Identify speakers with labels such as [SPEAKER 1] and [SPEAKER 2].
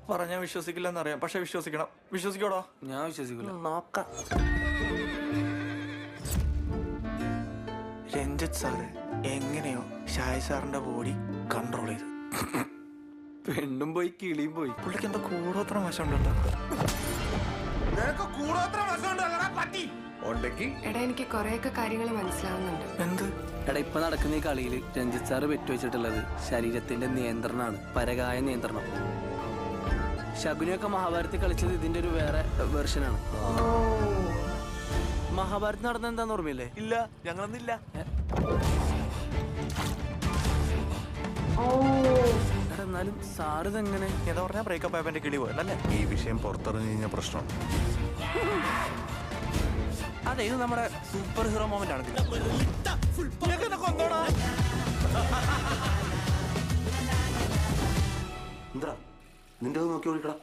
[SPEAKER 1] പറഞ്ഞാൽ വിശ്വസിക്കില്ലെന്നറിയാം, പക്ഷെ വിശ്വസിക്കണം. വിശ്വസിക്കോടോ?
[SPEAKER 2] ഞാൻ വിശ്വസിക്കില്ല.
[SPEAKER 1] നോക്കാം. രഞ്ജിത്ത് സാറ് എങ്ങനെയോ ഷായ് സാറിന്റെ ബോഡി കൺട്രോൾ ചെയ്തു.
[SPEAKER 2] പെണ്ണും പോയി കിളിയും പോയി.
[SPEAKER 1] പുള്ളിക്ക് എന്താ കൂടോത്ര വശമുണ്ടല്ലോ.
[SPEAKER 3] എടാ എനിക്ക് കൊറേയൊക്കെ കാര്യങ്ങൾ മനസ്സിലാവുന്നുണ്ട്.
[SPEAKER 1] എന്ത്?
[SPEAKER 2] എടാ ഇപ്പൊ നടക്കുന്ന ഈ കളിയിൽ രഞ്ജിത്ത് സാറ് വെച്ചുവെച്ചിട്ടുള്ളത് ശരീരത്തിന്റെ നിയന്ത്രണമാണ്, പരകായ നിയന്ത്രണം. ശകുനിയൊക്കെ മഹാഭാരതത്തിൽ കളിച്ചത് ഇതിന്റെ ഒരു വേറെ വെർഷനാണ്. മഹാഭാരത് നടന്ന എന്താന്ന് ഓർമ്മയില്ലേ?
[SPEAKER 1] ഇല്ല, ഞങ്ങളൊന്നില്ല.
[SPEAKER 2] എന്നാലും സാറ് ഇതെങ്ങനെ?
[SPEAKER 1] എന്താ പറഞ്ഞാ ബ്രേക്കപ്പ് ആയപ്പോ എന്റെ കിളി പോയല്ലേ?
[SPEAKER 4] ഈ വിഷയം പുറത്തിറങ്ങി കഴിഞ്ഞ പ്രശ്നം.
[SPEAKER 1] അതെ, ഇത് നമ്മുടെ സൂപ്പർ ഹീറോ മൊമെന്റ് ആണ്.
[SPEAKER 4] എന്താ നിന്റെ നോക്കി വിളിക്കടാ.